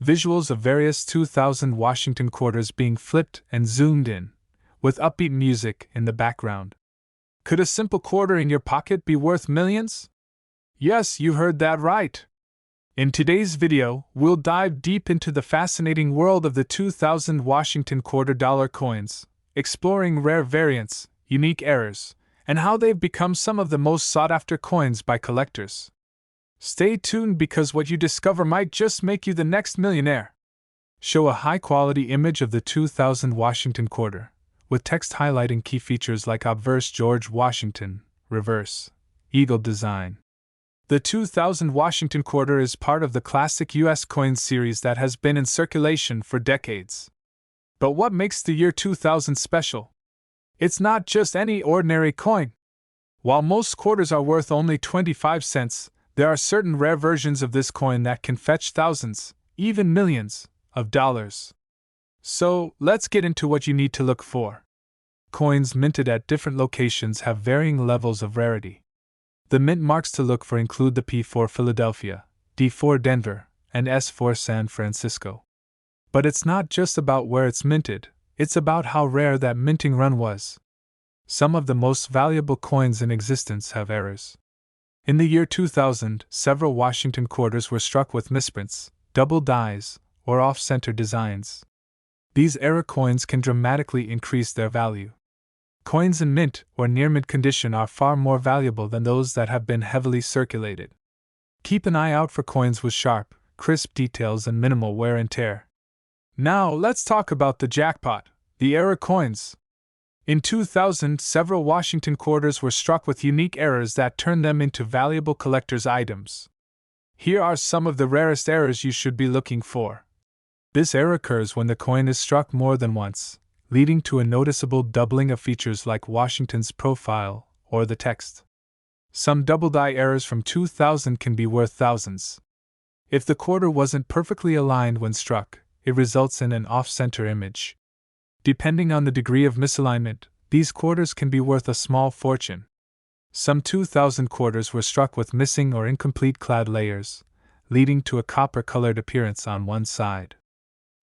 Visuals of various 2000 Washington quarters being flipped and zoomed in, with upbeat music in the background. Could a simple quarter in your pocket be worth millions? Yes, you heard that right. In today's video, we'll dive deep into the fascinating world of the 2000 Washington quarter dollar coins, exploring rare variants, unique errors, and how they've become some of the most sought-after coins by collectors. Stay tuned because what you discover might just make you the next millionaire. Show a high-quality image of the 2000 Washington quarter, with text highlighting key features like obverse George Washington, reverse, eagle design. The 2000 Washington quarter is part of the classic U.S. coins series that has been in circulation for decades. But what makes the year 2000 special? It's not just any ordinary coin. While most quarters are worth only 25 cents, there are certain rare versions of this coin that can fetch thousands, even millions, of dollars. So, let's get into what you need to look for. Coins minted at different locations have varying levels of rarity. The mint marks to look for include the P for Philadelphia, D for Denver, and S for San Francisco. But it's not just about where it's minted, it's about how rare that minting run was. Some of the most valuable coins in existence have errors. In the year 2000, several Washington quarters were struck with misprints, double dies, or off-center designs. These error coins can dramatically increase their value. Coins in mint or near-mint condition are far more valuable than those that have been heavily circulated. Keep an eye out for coins with sharp, crisp details and minimal wear and tear. Now, let's talk about the jackpot, the error coins. In 2000, several Washington quarters were struck with unique errors that turned them into valuable collector's items. Here are some of the rarest errors you should be looking for. This error occurs when the coin is struck more than once, leading to a noticeable doubling of features like Washington's profile or the text. Some double-die errors from 2000 can be worth thousands. If the quarter wasn't perfectly aligned when struck, it results in an off-center image. Depending on the degree of misalignment, these quarters can be worth a small fortune. Some 2000 quarters were struck with missing or incomplete clad layers, leading to a copper-colored appearance on one side.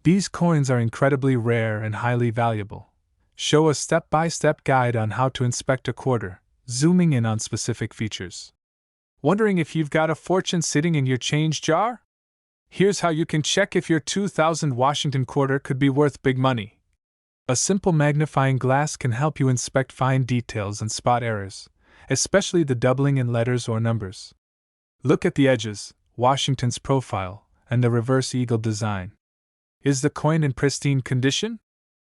These coins are incredibly rare and highly valuable. Show a step-by-step guide on how to inspect a quarter, zooming in on specific features. Wondering if you've got a fortune sitting in your change jar? Here's how you can check if your 2000 Washington quarter could be worth big money. A simple magnifying glass can help you inspect fine details and spot errors, especially the doubling in letters or numbers. Look at the edges, Washington's profile, and the reverse eagle design. Is the coin in pristine condition?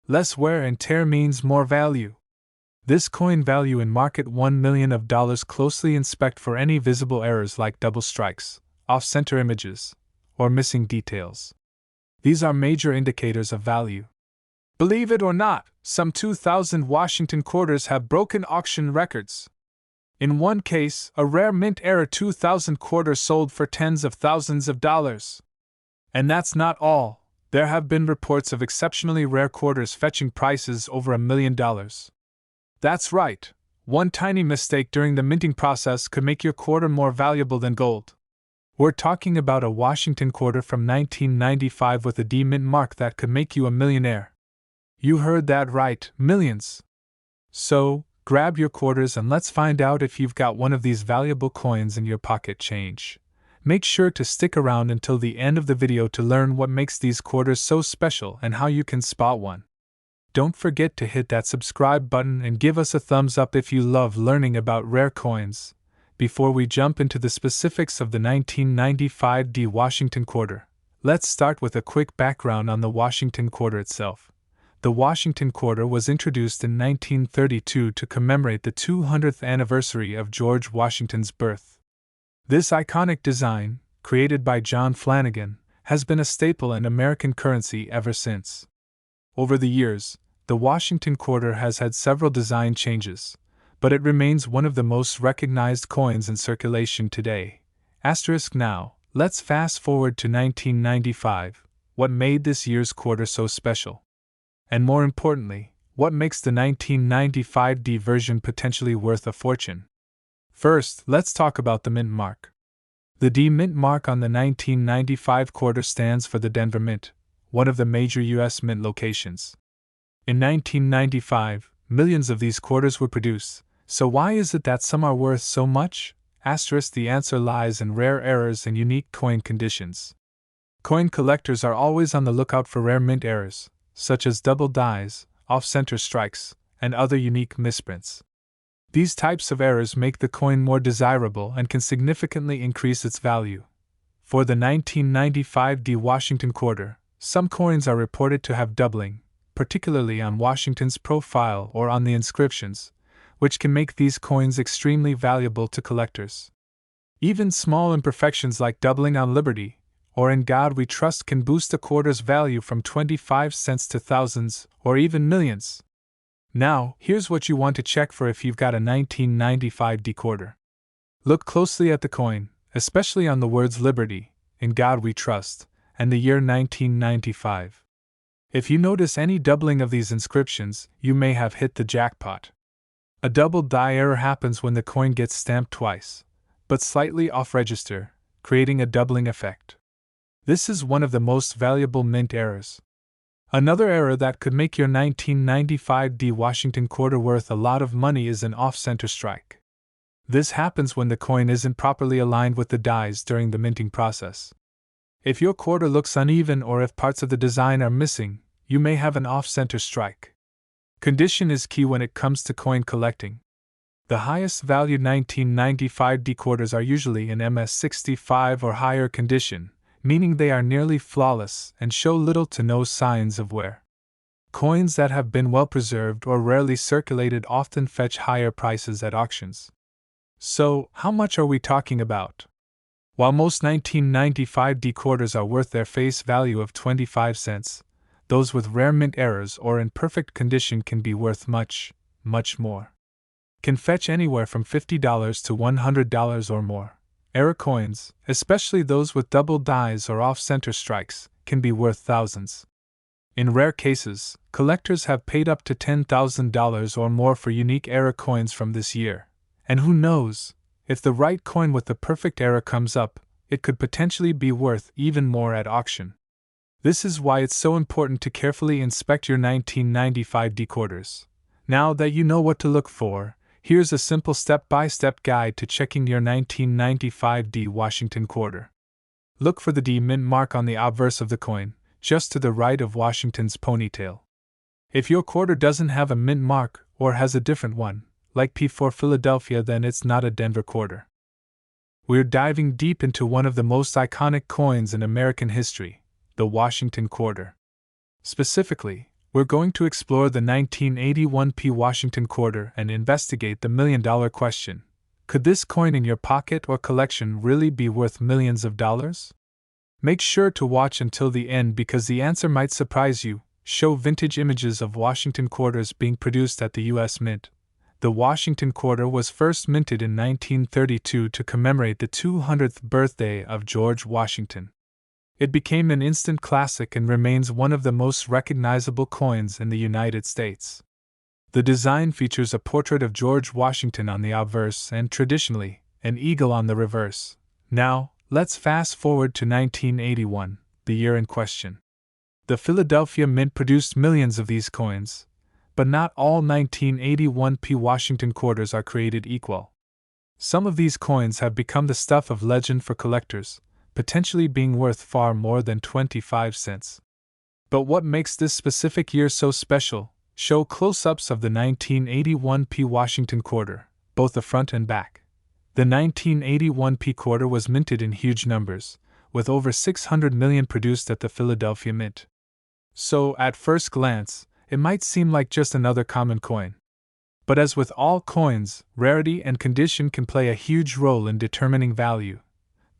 Less wear and tear means more value. This coin value in market $1 million. Closely inspect for any visible errors like double strikes, off-center images, or missing details. These are major indicators of value. Believe it or not, some 2000 Washington quarters have broken auction records. In one case, a rare mint-era 2000 quarter sold for tens of thousands of dollars. And that's not all. There have been reports of exceptionally rare quarters fetching prices over $1 million. That's right. One tiny mistake during the minting process could make your quarter more valuable than gold. We're talking about a Washington quarter from 1995 with a D mint mark that could make you a millionaire. You heard that right, millions. So, grab your quarters and let's find out if you've got one of these valuable coins in your pocket change. Make sure to stick around until the end of the video to learn what makes these quarters so special and how you can spot one. Don't forget to hit that subscribe button and give us a thumbs up if you love learning about rare coins. Before we jump into the specifics of the 1995 D Washington quarter, let's start with a quick background on the Washington quarter itself. The Washington quarter was introduced in 1932 to commemorate the 200th anniversary of George Washington's birth. This iconic design, created by John Flanagan, has been a staple in American currency ever since. Over the years, the Washington quarter has had several design changes, but it remains one of the most recognized coins in circulation today. Now, let's fast forward to 1995. What made this year's quarter so special? And more importantly, what makes the 1995 D version potentially worth a fortune? First, let's talk about the mint mark. The D Mint mark on the 1995 quarter stands for the Denver Mint, one of the major U.S. mint locations. In 1995, millions of these quarters were produced, so why is it that some are worth so much? The answer lies in rare errors and unique coin conditions. Coin collectors are always on the lookout for rare mint errors, such as double dies, off-center strikes, and other unique misprints. These types of errors make the coin more desirable and can significantly increase its value. For the 1995 D Washington quarter, some coins are reported to have doubling, particularly on Washington's profile or on the inscriptions, which can make these coins extremely valuable to collectors. Even small imperfections like doubling on Liberty or In God We Trust can boost a quarter's value from 25 cents to thousands or even millions. Now, here's what you want to check for if you've got a 1995 D quarter. Look closely at the coin, especially on the words Liberty, In God We Trust, and the year 1995. If you notice any doubling of these inscriptions, you may have hit the jackpot. A double die error happens when the coin gets stamped twice, but slightly off register, creating a doubling effect. This is one of the most valuable mint errors. Another error that could make your 1995 D Washington quarter worth a lot of money is an off-center strike. This happens when the coin isn't properly aligned with the dies during the minting process. If your quarter looks uneven or if parts of the design are missing, you may have an off-center strike. Condition is key when it comes to coin collecting. The highest valued 1995 D quarters are usually in MS65 or higher condition, meaning they are nearly flawless and show little to no signs of wear. Coins that have been well preserved or rarely circulated often fetch higher prices at auctions. So, how much are we talking about? While most 1995 D quarters are worth their face value of 25 cents, those with rare mint errors or in perfect condition can be worth much, much more. Can fetch anywhere from $50 to $100 or more. Error coins, especially those with double dies or off-center strikes, can be worth thousands. In rare cases, collectors have paid up to $10,000 or more for unique error coins from this year. And who knows, if the right coin with the perfect error comes up, it could potentially be worth even more at auction. This is why it's so important to carefully inspect your 1995 D quarters. Now that you know what to look for, here's a simple step-by-step guide to checking your 1995 D Washington quarter. Look for the D Mint mark on the obverse of the coin, just to the right of Washington's ponytail. If your quarter doesn't have a mint mark or has a different one, like P4 Philadelphia, then it's not a Denver quarter. We're diving deep into one of the most iconic coins in American history, the Washington quarter. Specifically, we're going to explore the 1981 P Washington quarter and investigate the million-dollar question. Could this coin in your pocket or collection really be worth millions of dollars? Make sure to watch until the end because the answer might surprise you. Show vintage images of Washington quarters being produced at the U.S. Mint. The Washington quarter was first minted in 1932 to commemorate the 200th birthday of George Washington. It became an instant classic and remains one of the most recognizable coins in the United States. The design features a portrait of George Washington on the obverse and, traditionally, an eagle on the reverse. Now, let's fast forward to 1981, the year in question. The Philadelphia Mint produced millions of these coins, but not all 1981 P Washington quarters are created equal. Some of these coins have become the stuff of legend for collectors, potentially being worth far more than 25 cents. But what makes this specific year so special? Show close-ups of the 1981 P Washington quarter, both the front and back. The 1981 P quarter was minted in huge numbers, with over 600 million produced at the Philadelphia Mint. So, at first glance, it might seem like just another common coin. But as with all coins, rarity and condition can play a huge role in determining value.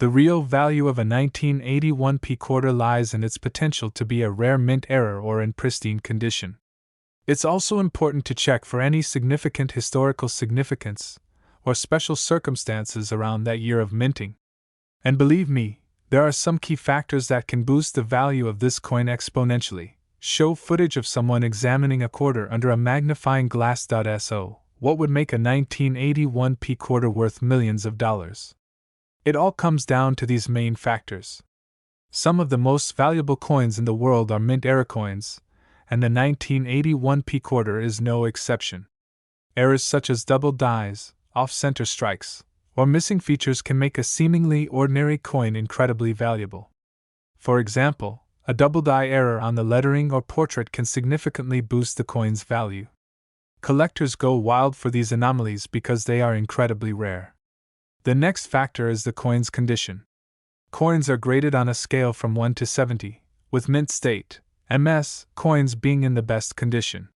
The real value of a 1981 P quarter lies in its potential to be a rare mint error or in pristine condition. It's also important to check for any significant historical significance or special circumstances around that year of minting. And believe me, there are some key factors that can boost the value of this coin exponentially. Show footage of someone examining a quarter under a magnifying glass. So, what would make a 1981 P quarter worth millions of dollars? It all comes down to these main factors. Some of the most valuable coins in the world are mint era coins, and the 1981 quarter is no exception. Errors such as double dies, off-center strikes, or missing features can make a seemingly ordinary coin incredibly valuable. For example, a double die error on the lettering or portrait can significantly boost the coin's value. Collectors go wild for these anomalies because they are incredibly rare. The next factor is the coin's condition. Coins are graded on a scale from 1 to 70, with mint state, MS, coins being in the best condition.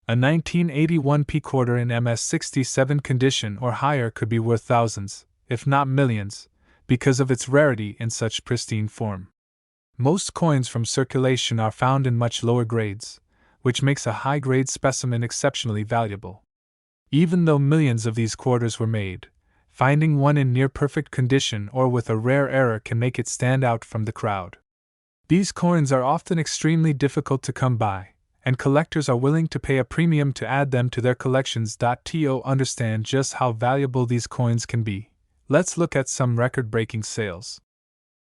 A 1981 quarter in MS 67 condition or higher could be worth thousands, if not millions, because of its rarity in such pristine form. Most coins from circulation are found in much lower grades, which makes a high-grade specimen exceptionally valuable. Even though millions of these quarters were made, finding one in near-perfect condition or with a rare error can make it stand out from the crowd. These coins are often extremely difficult to come by, and collectors are willing to pay a premium to add them to their collections. To understand just how valuable these coins can be, let's look at some record-breaking sales.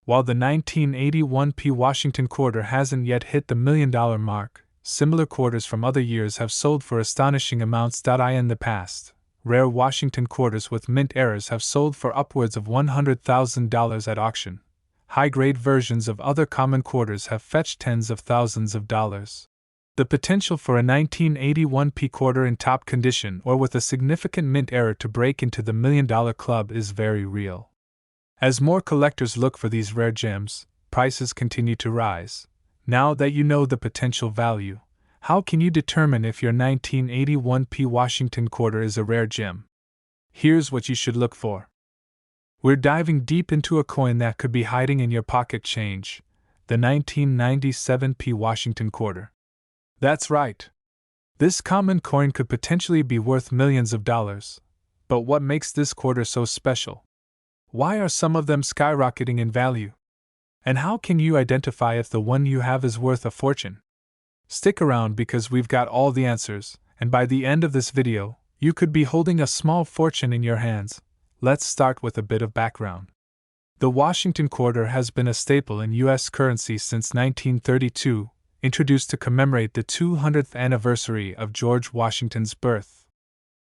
While the 1981 Washington quarter hasn't yet hit the $1 million mark, similar quarters from other years have sold for astonishing amounts. In the past, rare Washington quarters with mint errors have sold for upwards of $100,000 at auction. High-grade versions of other common quarters have fetched tens of thousands of dollars. The potential for a 1981 quarter in top condition or with a significant mint error to break into the $1 million club is very real. As more collectors look for these rare gems, prices continue to rise. Now that you know the potential value, how can you determine if your 1981 Washington quarter is a rare gem? Here's what you should look for. We're diving deep into a coin that could be hiding in your pocket change, the 1997 Washington quarter. That's right. This common coin could potentially be worth millions of dollars. But what makes this quarter so special? Why are some of them skyrocketing in value? And how can you identify if the one you have is worth a fortune? Stick around because we've got all the answers, and by the end of this video, you could be holding a small fortune in your hands. Let's start with a bit of background. The Washington quarter has been a staple in U.S. currency since 1932, introduced to commemorate the 200th anniversary of George Washington's birth.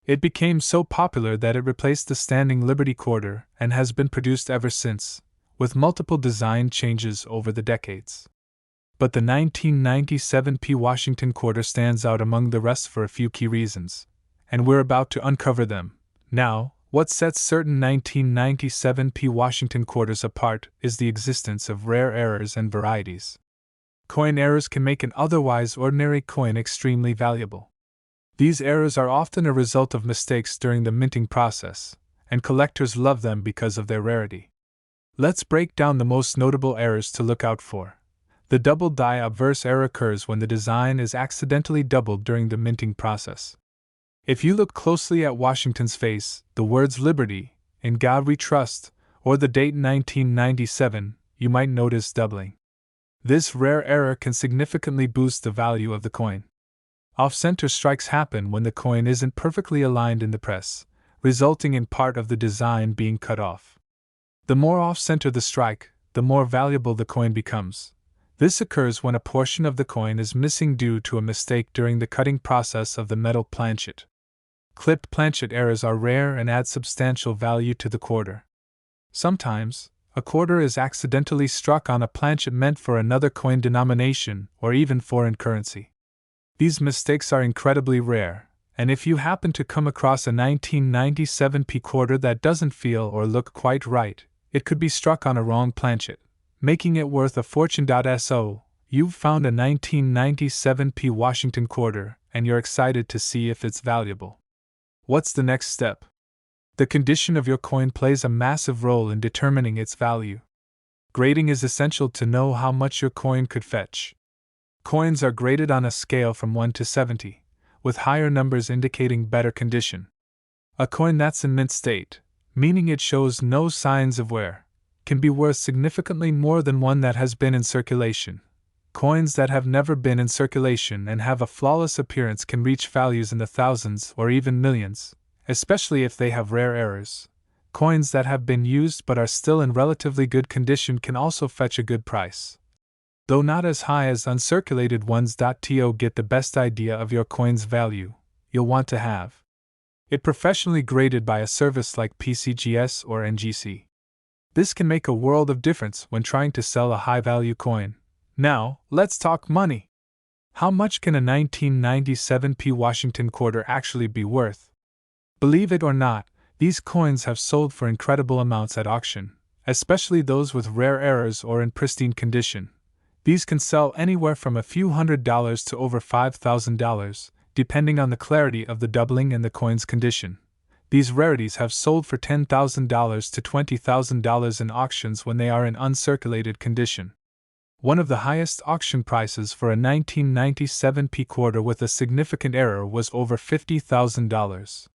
It became so popular that it replaced the standing Liberty quarter and has been produced ever since, with multiple design changes over the decades. But the 1997 Washington quarter stands out among the rest for a few key reasons, and we're about to uncover them. Now, what sets certain 1997 Washington quarters apart is the existence of rare errors and varieties. Coin errors can make an otherwise ordinary coin extremely valuable. These errors are often a result of mistakes during the minting process, and collectors love them because of their rarity. Let's break down the most notable errors to look out for. The double die obverse error occurs when the design is accidentally doubled during the minting process. If you look closely at Washington's face, the words Liberty, In God We Trust, or the date 1997, you might notice doubling. This rare error can significantly boost the value of the coin. Off-center strikes happen when the coin isn't perfectly aligned in the press, resulting in part of the design being cut off. The more off-center the strike, the more valuable the coin becomes. This occurs when a portion of the coin is missing due to a mistake during the cutting process of the metal planchet. Clipped planchet errors are rare and add substantial value to the quarter. Sometimes, a quarter is accidentally struck on a planchet meant for another coin denomination or even foreign currency. These mistakes are incredibly rare, and if you happen to come across a 1997 quarter that doesn't feel or look quite right, it could be struck on a wrong planchet, making it worth a fortune. So, you've found a 1997 Washington quarter, and you're excited to see if it's valuable. What's the next step? The condition of your coin plays a massive role in determining its value. Grading is essential to know how much your coin could fetch. Coins are graded on a scale from 1 to 70, with higher numbers indicating better condition. A coin that's in mint state, meaning it shows no signs of wear, can be worth significantly more than one that has been in circulation. Coins that have never been in circulation and have a flawless appearance can reach values in the thousands or even millions, especially if they have rare errors. Coins that have been used but are still in relatively good condition can also fetch a good price, though not as high as uncirculated ones. To get the best idea of your coin's value, you'll want to have it professionally graded by a service like PCGS or NGC. This can make a world of difference when trying to sell a high-value coin. Now, let's talk money. How much can a 1997 Washington quarter actually be worth? Believe it or not, these coins have sold for incredible amounts at auction, especially those with rare errors or in pristine condition. These can sell anywhere from a few $100s to over $5,000, depending on the clarity of the doubling and the coin's condition. These rarities have sold for $10,000 to $20,000 in auctions when they are in uncirculated condition. One of the highest auction prices for a 1997 quarter with a significant error was over $50,000.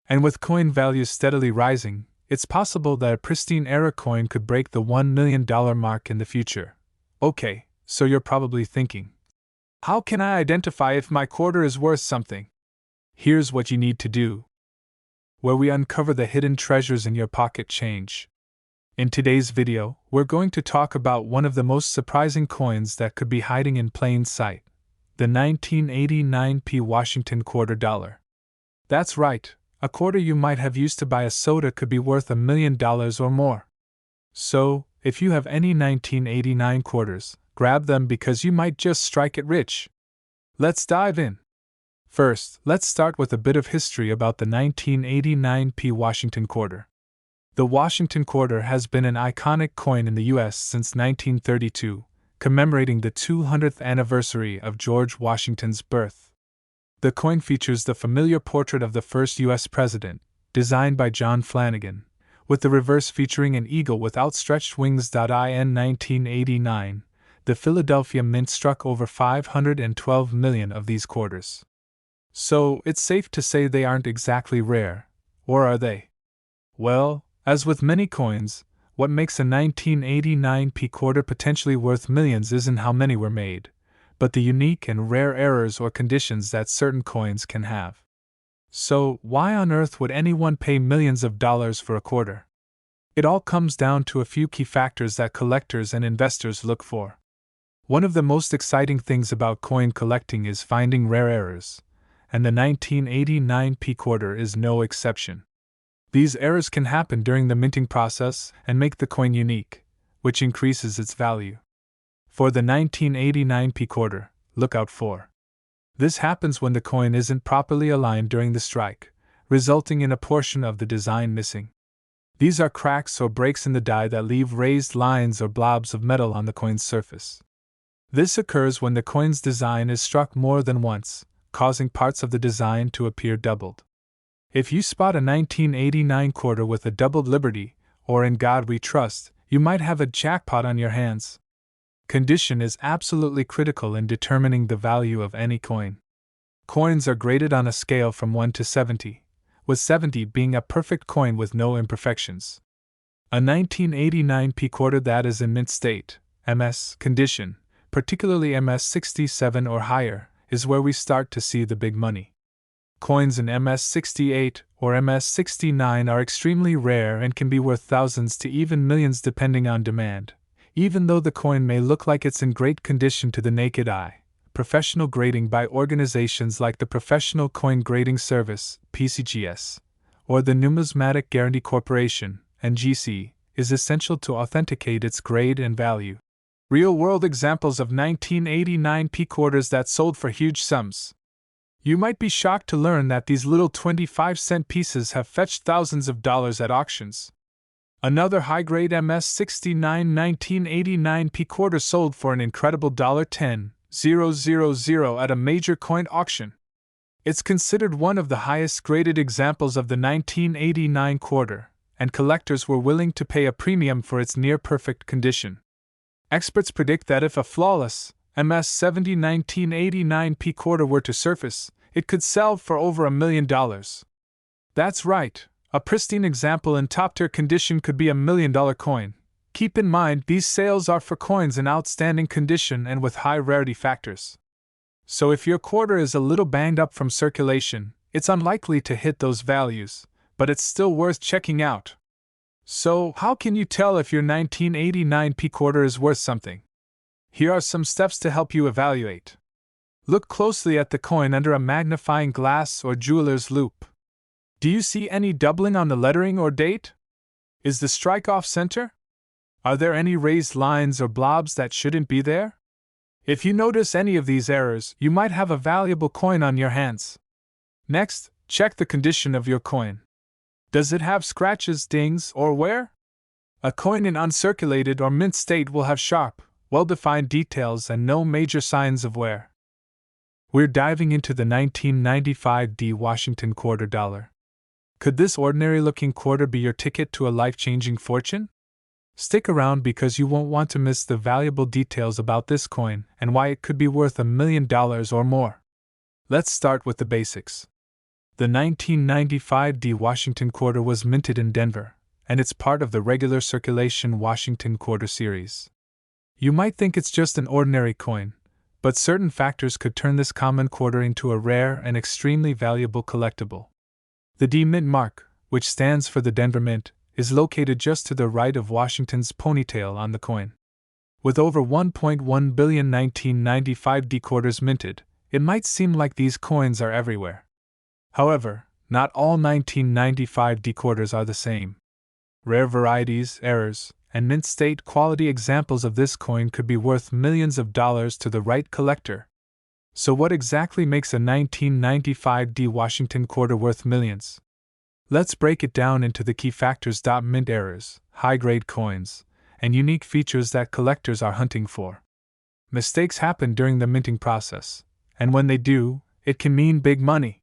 And with coin values steadily rising, it's possible that a pristine error coin could break the $1 million mark in the future. Okay, so you're probably thinking, how can I identify if my quarter is worth something? Here's what you need to do, where we uncover the hidden treasures in your pocket change. In today's video, we're going to talk about one of the most surprising coins that could be hiding in plain sight, the 1989 Washington quarter dollar. That's right, a quarter you might have used to buy a soda could be worth $1 million or more. So, if you have any 1989 quarters, grab them because you might just strike it rich. Let's dive in. First, let's start with a bit of history about the 1989 Washington quarter. The Washington quarter has been an iconic coin in the U.S. since 1932, commemorating the 200th anniversary of George Washington's birth. The coin features the familiar portrait of the first U.S. president, designed by John Flanagan, with the reverse featuring an eagle with outstretched wings. In 1989, the Philadelphia Mint struck over 512 million of these quarters. So, it's safe to say they aren't exactly rare, or are they? Well, as with many coins, what makes a 1989 quarter potentially worth millions isn't how many were made, but the unique and rare errors or conditions that certain coins can have. So, why on earth would anyone pay millions of dollars for a quarter? It all comes down to a few key factors that collectors and investors look for. One of the most exciting things about coin collecting is finding rare errors, and the 1989 quarter is no exception. These errors can happen during the minting process and make the coin unique, which increases its value. For the 1989 quarter, look out for. This happens when the coin isn't properly aligned during the strike, resulting in a portion of the design missing. These are cracks or breaks in the die that leave raised lines or blobs of metal on the coin's surface. This occurs when the coin's design is struck more than once, causing parts of the design to appear doubled. If you spot a 1989 quarter with a doubled Liberty, or In God We Trust, you might have a jackpot on your hands. Condition is absolutely critical in determining the value of any coin. Coins are graded on a scale from 1 to 70, with 70 being a perfect coin with no imperfections. A 1989 quarter that is in mint state, MS, condition, particularly MS 67 or higher, is where we start to see the big money. Coins in MS 68 or MS 69 are extremely rare and can be worth thousands to even millions depending on demand. Even though the coin may look like it's in great condition to the naked eye, professional grading by organizations like the Professional Coin Grading Service, PCGS, or the Numismatic Guarantee Corporation, NGC, is essential to authenticate its grade and value. Real-world examples of 1989 quarters that sold for huge sums. You might be shocked to learn that these little 25-cent pieces have fetched thousands of dollars at auctions. Another high-grade MS 69 1989 quarter sold for an incredible $10,000 at a major coin auction. It's considered one of the highest graded examples of the 1989 quarter, and collectors were willing to pay a premium for its near-perfect condition. Experts predict that if a flawless MS 70 1989 quarter were to surface, it could sell for over $1 million. That's right, a pristine example in top-tier condition could be $1 million coin. Keep in mind these sales are for coins in outstanding condition and with high rarity factors. So if your quarter is a little banged up from circulation, it's unlikely to hit those values, but it's still worth checking out. So, how can you tell if your 1989 p quarter is worth something? Here are some steps to help you evaluate. Look closely at the coin under a magnifying glass or jeweler's loupe. Do you see any doubling on the lettering or date? Is the strike off center? Are there any raised lines or blobs that shouldn't be there? If you notice any of these errors, you might have a valuable coin on your hands. Next, check the condition of your coin. Does it have scratches, dings, or wear? A coin in uncirculated or mint state will have sharp, well-defined details and no major signs of wear. We're diving into the 1995 D Washington quarter dollar. Could this ordinary-looking quarter be your ticket to a life-changing fortune? Stick around because you won't want to miss the valuable details about this coin and why it could be worth $1 million or more. Let's start with the basics. The 1995 D Washington quarter was minted in Denver, and it's part of the regular circulation Washington quarter series. You might think it's just an ordinary coin, but certain factors could turn this common quarter into a rare and extremely valuable collectible. The D Mint mark, which stands for the Denver Mint, is located just to the right of Washington's ponytail on the coin. With over 1.1 billion 1995 D quarters minted, it might seem like these coins are everywhere. However, not all 1995 D quarters are the same. Rare varieties, errors, and mint state quality examples of this coin could be worth millions of dollars to the right collector. So what exactly makes a 1995 D Washington quarter worth millions? Let's break it down into the key factors: mint errors, high-grade coins, and unique features that collectors are hunting for. Mistakes happen during the minting process, and when they do, it can mean big money.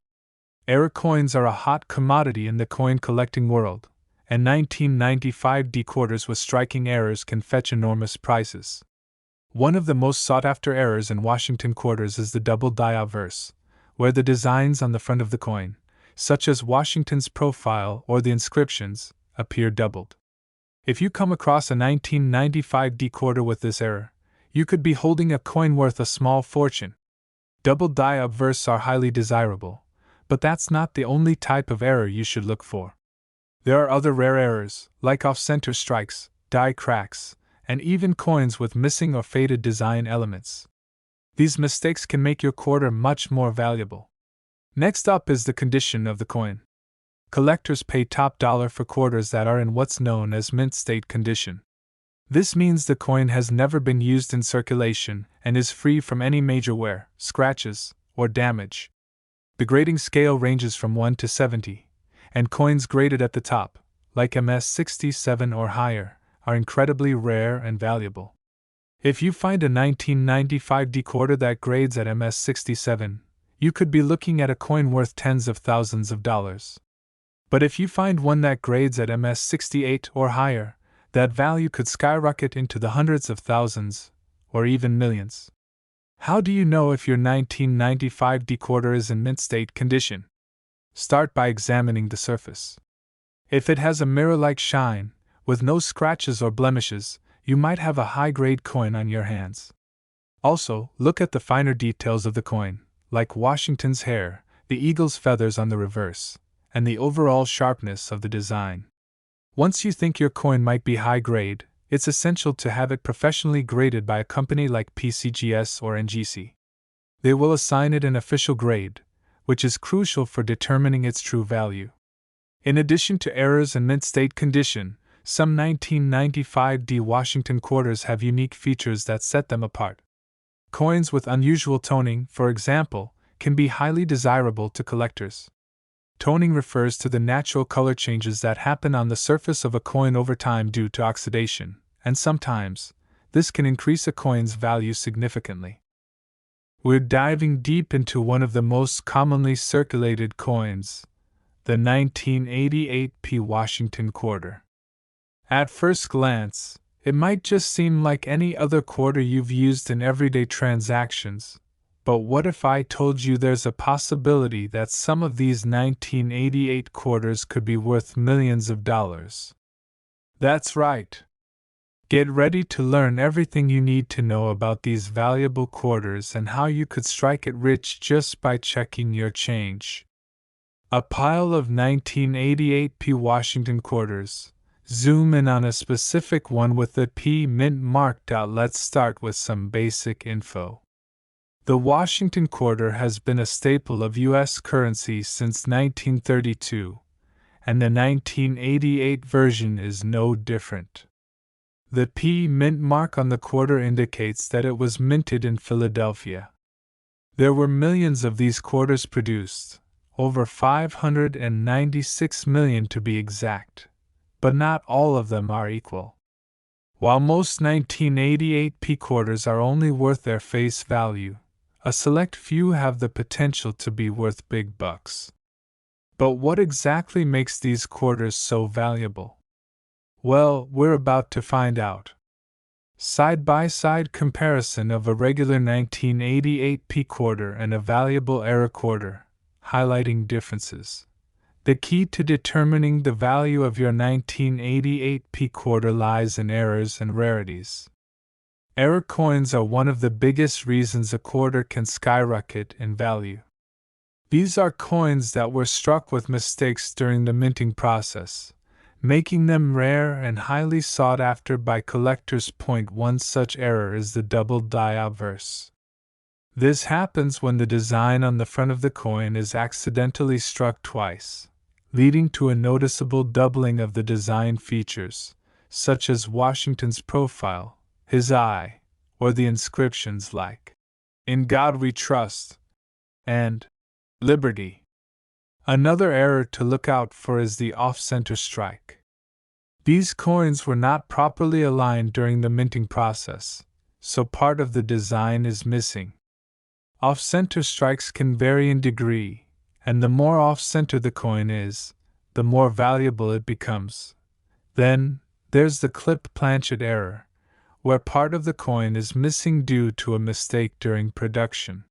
Error coins are a hot commodity in the coin collecting world, and 1995 D quarters with striking errors can fetch enormous prices. One of the most sought-after errors in Washington quarters is the double die obverse, where the designs on the front of the coin, such as Washington's profile or the inscriptions, appear doubled. If you come across a 1995 D quarter with this error, you could be holding a coin worth a small fortune. Double die obverse are highly desirable, but that's not the only type of error you should look for. There are other rare errors, like off-center strikes, die cracks, and even coins with missing or faded design elements. These mistakes can make your quarter much more valuable. Next up is the condition of the coin. Collectors pay top dollar for quarters that are in what's known as mint state condition. This means the coin has never been used in circulation and is free from any major wear, scratches, or damage. The grading scale ranges from 1 to 70, and coins graded at the top, like MS 67 or higher, are incredibly rare and valuable. If you find a 1995 D quarter that grades at MS 67, you could be looking at a coin worth tens of thousands of dollars. But if you find one that grades at MS 68 or higher, that value could skyrocket into the hundreds of thousands, or even millions. How do you know if your 1995 D quarter is in mint state condition? Start by examining the surface. If it has a mirror-like shine, with no scratches or blemishes, you might have a high-grade coin on your hands. Also, look at the finer details of the coin, like Washington's hair, the eagle's feathers on the reverse, and the overall sharpness of the design. Once you think your coin might be high-grade, it's essential to have it professionally graded by a company like PCGS or NGC. They will assign it an official grade, which is crucial for determining its true value. In addition to errors and mint state condition, some 1995 D Washington quarters have unique features that set them apart. Coins with unusual toning, for example, can be highly desirable to collectors. Toning refers to the natural color changes that happen on the surface of a coin over time due to oxidation, and sometimes, this can increase a coin's value significantly. We're diving deep into one of the most commonly circulated coins, the 1988 P Washington quarter. At first glance, it might just seem like any other quarter you've used in everyday transactions. But what if I told you there's a possibility that some of these 1988 quarters could be worth millions of dollars? That's right. Get ready to learn everything you need to know about these valuable quarters and how you could strike it rich just by checking your change. A pile of 1988 P Washington quarters, Zoom in on a specific one with the P mint mark. Let's start with some basic info. The Washington quarter has been a staple of U.S. currency since 1932, and the 1988 version is no different. The P mint mark on the quarter indicates that it was minted in Philadelphia. There were millions of these quarters produced, over 596 million to be exact, but not all of them are equal. While most 1988 P quarters are only worth their face value, a select few have the potential to be worth big bucks. But what exactly makes these quarters so valuable? Well, we're about to find out. Side-by-side comparison of a regular 1988 P quarter and a valuable era quarter, highlighting differences. The key to determining the value of your 1988 P quarter lies in errors and rarities. Error coins are one of the biggest reasons a quarter can skyrocket in value. These are coins that were struck with mistakes during the minting process, making them rare and highly sought after by collectors. One such error is the double die obverse. This happens when the design on the front of the coin is accidentally struck twice, leading to a noticeable doubling of the design features, such as Washington's profile, his eye, or the inscriptions like, "In God We Trust," and "Liberty." Another error to look out for is the off-center strike. These coins were not properly aligned during the minting process, so part of the design is missing. Off-center strikes can vary in degree, and the more off-center the coin is, the more valuable it becomes. Then, there's the clip planchet error, where part of the coin is missing due to a mistake during production.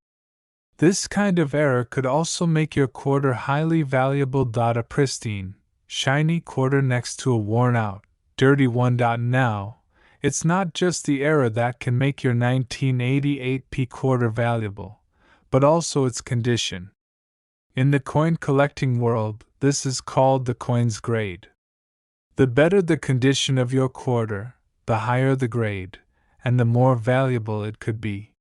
This kind of error could also make your quarter highly valuable. A pristine, shiny quarter next to a worn-out, dirty one. Now, it's not just the error that can make your 1988 P quarter valuable, but also its condition. In the coin collecting world, this is called the coin's grade. The better the condition of your quarter, the higher the grade, and the more valuable it could be.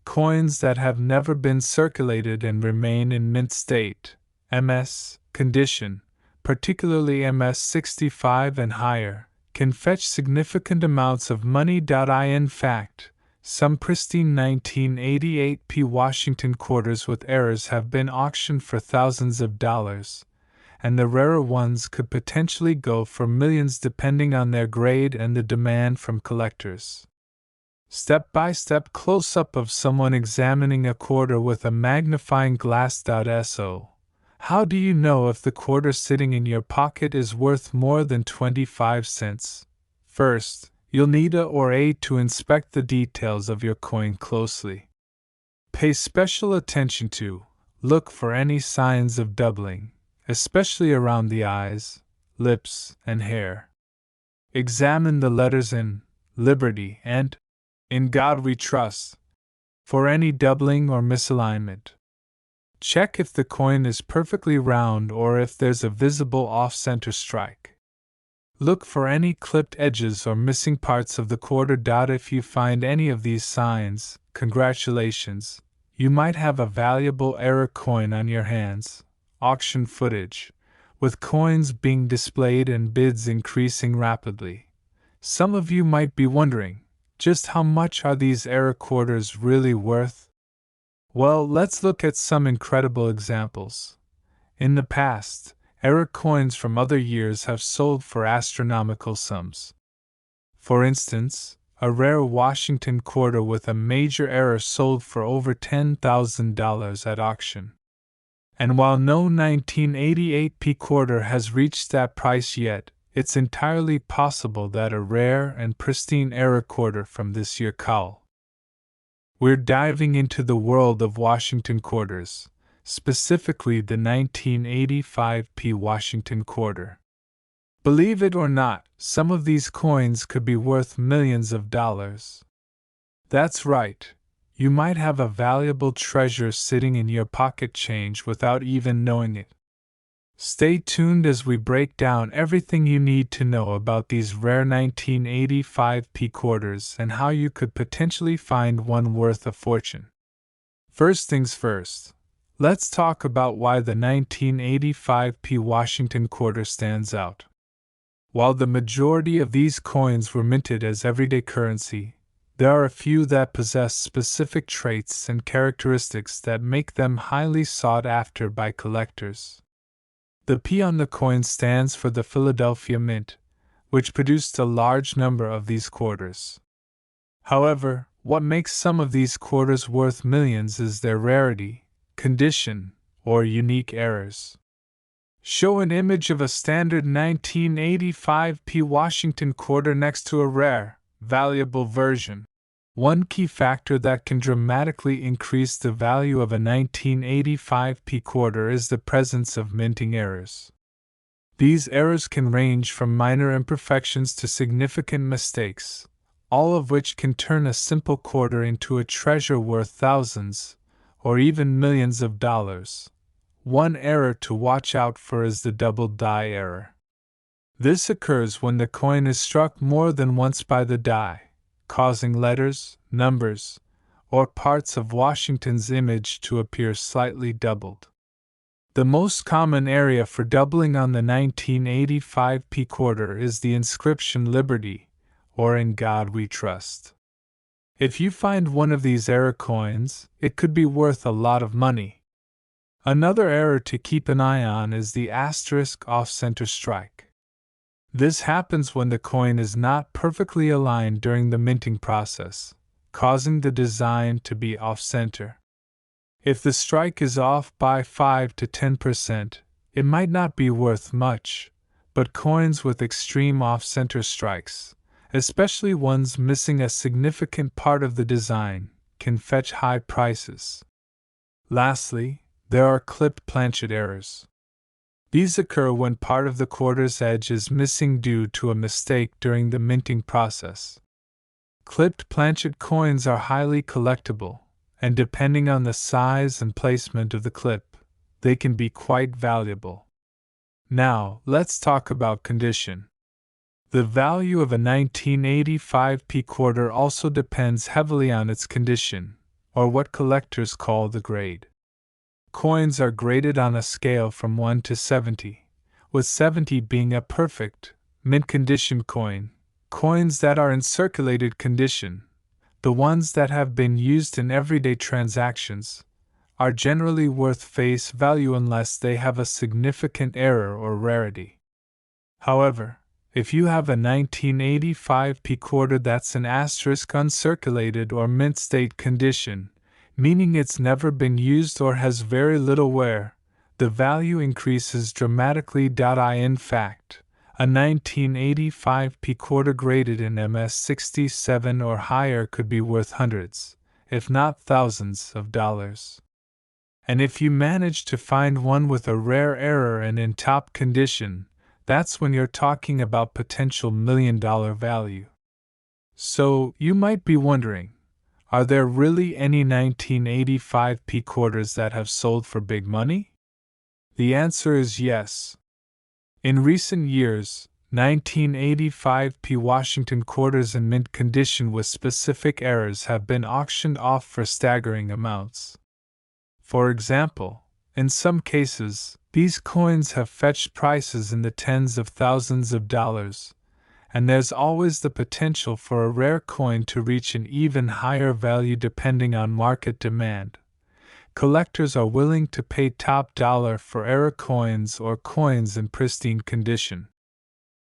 Coins that have never been circulated and remain in mint state, MS, condition, particularly MS 65 and higher, can fetch significant amounts of money. In fact, some pristine 1988 P Washington quarters with errors have been auctioned for thousands of dollars, and the rarer ones could potentially go for millions depending on their grade and the demand from collectors. Step-by-step close-up of someone examining a quarter with a magnifying glass. So, how do you know if the quarter sitting in your pocket is worth more than 25 cents? First, you'll need a or a to inspect the details of your coin closely. Pay special attention to, look for any signs of doubling, especially around the eyes, lips, and hair. Examine the letters in Liberty and In God We Trust for any doubling or misalignment. Check if the coin is perfectly round or if there's a visible off-center strike. Look for any clipped edges or missing parts of the quarter. If you find any of these signs, congratulations, you might have a valuable error coin on your hands. Auction footage, with coins being displayed and bids increasing rapidly. Some of you might be wondering, just how much are these error quarters really worth? Well, let's look at some incredible examples. In the past, error coins from other years have sold for astronomical sums. For instance, a rare Washington quarter with a major error sold for over $10,000 at auction. And while no 1988 P quarter has reached that price yet, it's entirely possible that a rare and pristine error quarter from this year could. We're diving into the world of Washington quarters, specifically the 1985 P Washington quarter. Believe it or not, some of these coins could be worth millions of dollars. That's right, you might have a valuable treasure sitting in your pocket change without even knowing it. Stay tuned as we break down everything you need to know about these rare 1985p quarters and how you could potentially find one worth a fortune. First things first, let's talk about why the 1985p Washington quarter stands out. While the majority of these coins were minted as everyday currency, there are a few that possess specific traits and characteristics that make them highly sought after by collectors. The P on the coin stands for the Philadelphia Mint, which produced a large number of these quarters. However, what makes some of these quarters worth millions is their rarity, condition, or unique errors. Show an image of a standard 1985p Washington quarter next to a rare, valuable version. One key factor that can dramatically increase the value of a 1985p quarter is the presence of minting errors. These errors can range from minor imperfections to significant mistakes, all of which can turn a simple quarter into a treasure worth thousands, or even millions of dollars. One error to watch out for is the double die error. This occurs when the coin is struck more than once by the die, causing letters, numbers, or parts of Washington's image to appear slightly doubled. The most common area for doubling on the 1985p quarter is the inscription Liberty, or In God We Trust. If you find one of these error coins, it could be worth a lot of money. Another error to keep an eye on is the asterisk off-center strike. This happens when the coin is not perfectly aligned during the minting process, causing the design to be off-center. If the strike is off by 5 to 10%, it might not be worth much, but coins with extreme off-center strikes, especially ones missing a significant part of the design, can fetch high prices. Lastly, there are clipped planchet errors. These occur when part of the quarter's edge is missing due to a mistake during the minting process. Clipped planchet coins are highly collectible, and depending on the size and placement of the clip, they can be quite valuable. Now, let's talk about condition. The value of a 1985p quarter also depends heavily on its condition, or what collectors call the grade. Coins are graded on a scale from 1 to 70, with 70 being a perfect, mint condition coin. Coins that are in circulated condition, the ones that have been used in everyday transactions, are generally worth face value unless they have a significant error or rarity. However, if you have a 1985p quarter that's an asterisk uncirculated or mint state condition, meaning it's never been used or has very little wear, the value increases dramatically. In fact, a 1985p quarter graded in MS-67 or higher could be worth hundreds, if not thousands, of dollars. And if you manage to find one with a rare error and in top condition, that's when you're talking about potential million-dollar value. So, you might be wondering, are there really any 1985p quarters that have sold for big money? The answer is yes. In recent years, 1985p Washington quarters in mint condition with specific errors have been auctioned off for staggering amounts. For example, in some cases, these coins have fetched prices in the tens of thousands of dollars, and there's always the potential for a rare coin to reach an even higher value depending on market demand. Collectors are willing to pay top dollar for error coins or coins in pristine condition.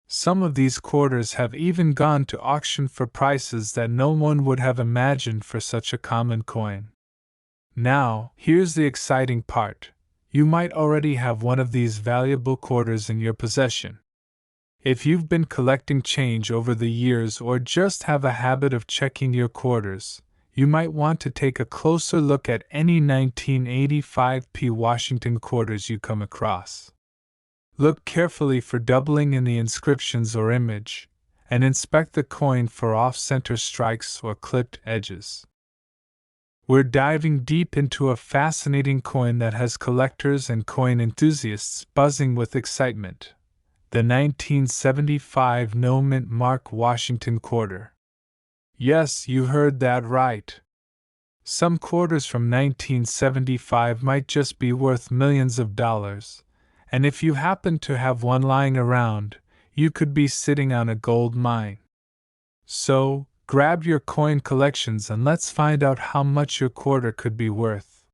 Some of these quarters have even gone to auction for prices that no one would have imagined for such a common coin. Now, here's the exciting part. You might already have one of these valuable quarters in your possession. If you've been collecting change over the years or just have a habit of checking your quarters, you might want to take a closer look at any 1985p Washington quarters you come across. Look carefully for doubling in the inscriptions or image, and inspect the coin for off-center strikes or clipped edges. We're diving deep into a fascinating coin that has collectors and coin enthusiasts buzzing with excitement: the 1975 No Mint Mark Washington Quarter. Yes, you heard that right. Some quarters from 1975 might just be worth millions of dollars, and if you happen to have one lying around, you could be sitting on a gold mine. So, grab your coin collections and let's find out how much your quarter could be worth.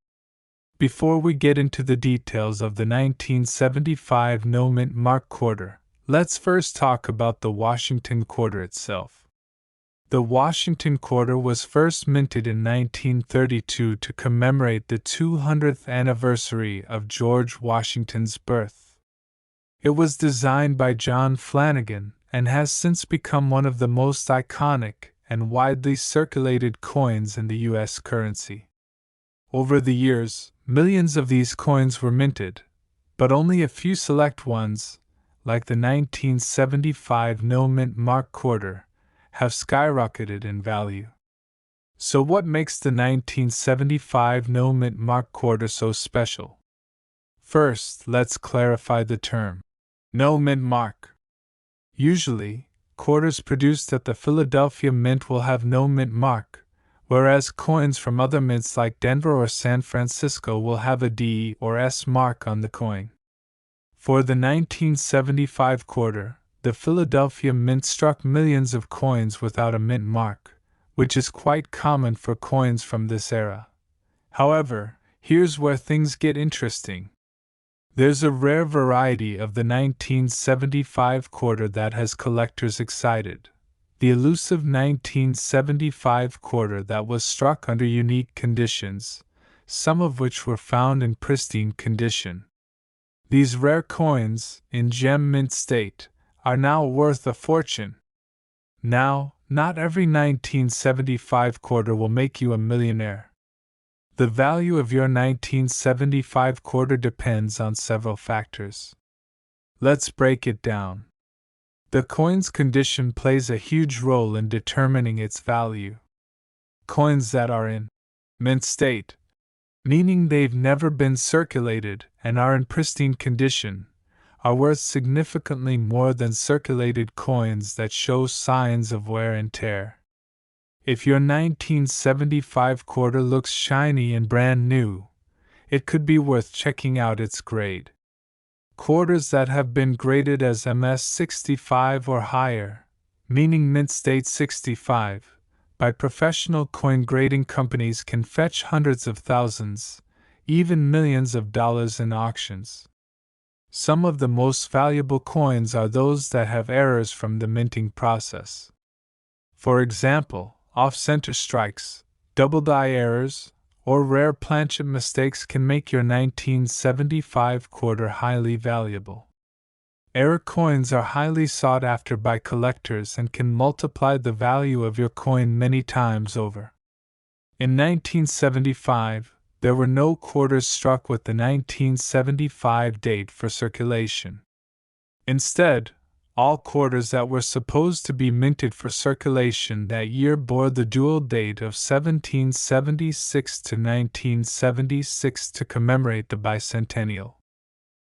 Before we get into the details of the 1975 No Mint Mark Quarter, let's first talk about the Washington Quarter itself. The Washington Quarter was first minted in 1932 to commemorate the 200th anniversary of George Washington's birth. It was designed by John Flanagan and has since become one of the most iconic and widely circulated coins in the U.S. currency. Over the years, millions of these coins were minted, but only a few select ones, like the 1975 No Mint Mark Quarter, have skyrocketed in value. So what makes the 1975 No Mint Mark Quarter so special? First, let's clarify the term No Mint Mark. Usually, quarters produced at the Philadelphia Mint will have no mint mark, whereas coins from other mints like Denver or San Francisco will have a D or S mark on the coin. For the 1975 quarter, the Philadelphia Mint struck millions of coins without a mint mark, which is quite common for coins from this era. However, here's where things get interesting. There's a rare variety of the 1975 quarter that has collectors excited: the elusive 1975 quarter that was struck under unique conditions, some of which were found in pristine condition. These rare coins, in gem mint state, are now worth a fortune. Now, not every 1975 quarter will make you a millionaire. The value of your 1975 quarter depends on several factors. Let's break it down. The coin's condition plays a huge role in determining its value. Coins that are in mint state, meaning they've never been circulated and are in pristine condition, are worth significantly more than circulated coins that show signs of wear and tear. If your 1975 quarter looks shiny and brand new, it could be worth checking out its grade. Quarters that have been graded as MS 65 or higher, meaning mint state 65, by professional coin grading companies can fetch hundreds of thousands, even millions of dollars in auctions. Some of the most valuable coins are those that have errors from the minting process. For example, off-center strikes, double-die errors, or rare planchet mistakes can make your 1975 quarter highly valuable. Error coins are highly sought after by collectors and can multiply the value of your coin many times over. In 1975, there were no quarters struck with the 1975 date for circulation. Instead, all quarters that were supposed to be minted for circulation that year bore the dual date of 1776 to 1976 to commemorate the bicentennial.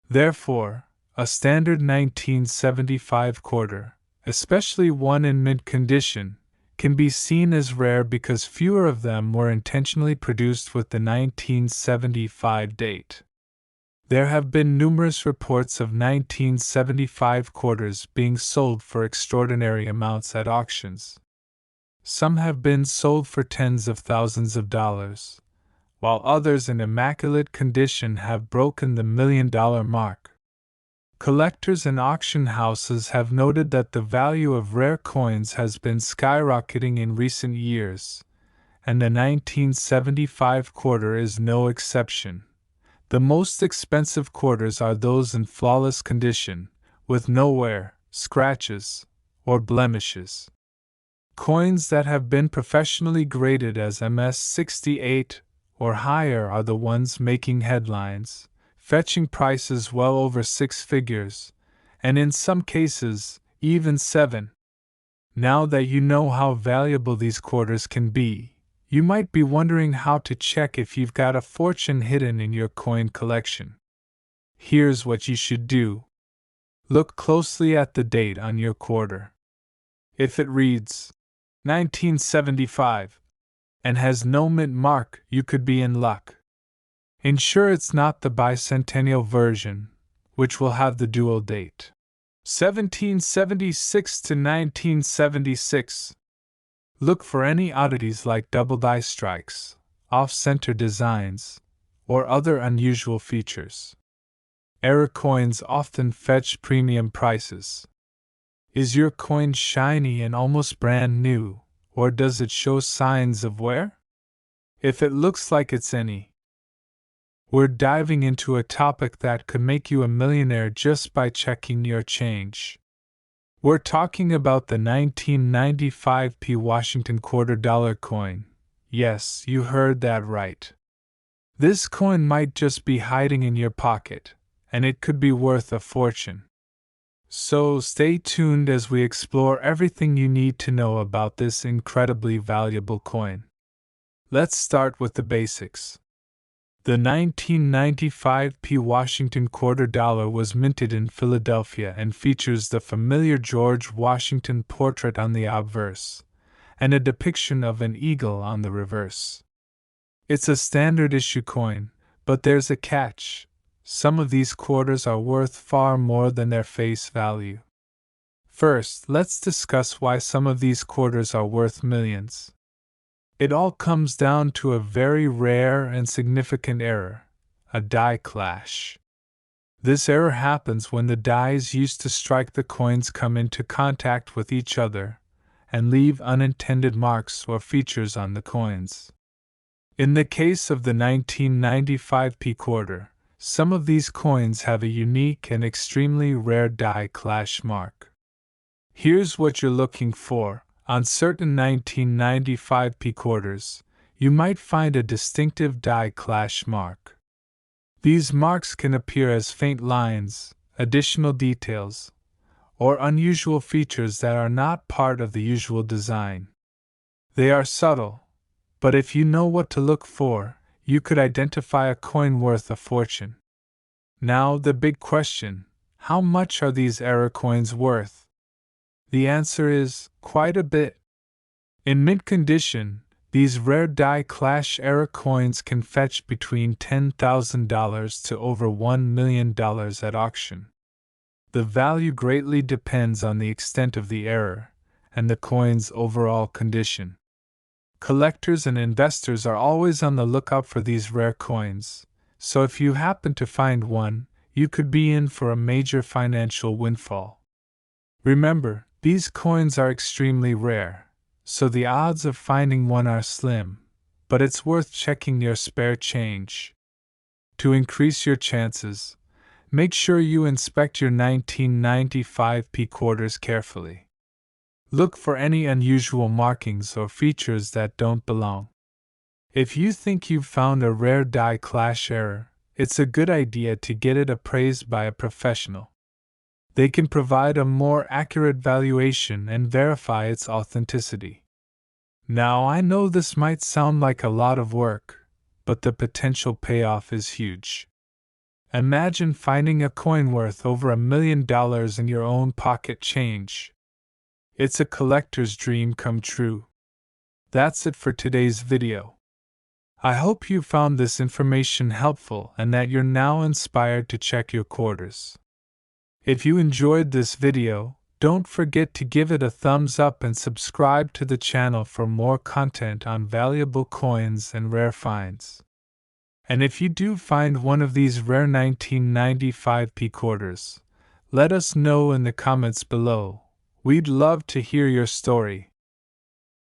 Therefore, a standard 1975 quarter, especially one in mint condition, can be seen as rare because fewer of them were intentionally produced with the 1975 date. There have been numerous reports of 1975 quarters being sold for extraordinary amounts at auctions. Some have been sold for tens of thousands of dollars, while others in immaculate condition have broken the $1 million mark. Collectors and auction houses have noted that the value of rare coins has been skyrocketing in recent years, and the 1975 quarter is no exception. The most expensive quarters are those in flawless condition, with no wear, scratches, or blemishes. Coins that have been professionally graded as MS 68 or higher are the ones making headlines, fetching prices well over 6 figures, and in some cases, even 7. Now that you know how valuable these quarters can be, You might be wondering how to check if you've got a fortune hidden in your coin collection. Here's what you should do. Look closely at the date on your quarter. If it reads 1975 and has no mint mark, you could be in luck. Ensure it's not the bicentennial version, which will have the dual date 1776 to 1976. Look for any oddities like double die strikes, off-center designs, or other unusual features. Error coins often fetch premium prices. Is your coin shiny and almost brand new, or does it show signs of wear? If it looks like it's any, we're diving into a topic that could make you a millionaire just by checking your change. We're talking about the 1995p Washington quarter dollar coin. Yes, you heard that right. This coin might just be hiding in your pocket, and it could be worth a fortune. So stay tuned as we explore everything you need to know about this incredibly valuable coin. Let's start with the basics. The 1995p Washington quarter dollar was minted in Philadelphia and features the familiar George Washington portrait on the obverse, and a depiction of an eagle on the reverse. It's a standard issue coin, but there's a catch. Some of these quarters are worth far more than their face value. First, let's discuss why some of these quarters are worth millions. It all comes down to a very rare and significant error, a die clash. This error happens when the dies used to strike the coins come into contact with each other and leave unintended marks or features on the coins. In the case of the 1995p quarter, some of these coins have a unique and extremely rare die clash mark. Here's what you're looking for. On certain 1995p quarters, you might find a distinctive die clash mark. These marks can appear as faint lines, additional details, or unusual features that are not part of the usual design. They are subtle, but if you know what to look for, you could identify a coin worth a fortune. Now the big question, how much are these error coins worth? The answer is, quite a bit. In mint condition, these rare die clash error coins can fetch between $10,000 to over $1 million at auction. The value greatly depends on the extent of the error and the coin's overall condition. Collectors and investors are always on the lookout for these rare coins, so if you happen to find one, you could be in for a major financial windfall. Remember, these coins are extremely rare, so the odds of finding one are slim, but it's worth checking your spare change. To increase your chances, make sure you inspect your 1995p quarters carefully. Look for any unusual markings or features that don't belong. If you think you've found a rare die clash error, it's a good idea to get it appraised by a professional. They can provide a more accurate valuation and verify its authenticity. Now, I know this might sound like a lot of work, but the potential payoff is huge. Imagine finding a coin worth over $1 million in your own pocket change. It's a collector's dream come true. That's it for today's video. I hope you found this information helpful and that you're now inspired to check your quarters. If you enjoyed this video, don't forget to give it a thumbs up and subscribe to the channel for more content on valuable coins and rare finds. And if you do find one of these rare 1995p quarters, let us know in the comments below. We'd love to hear your story.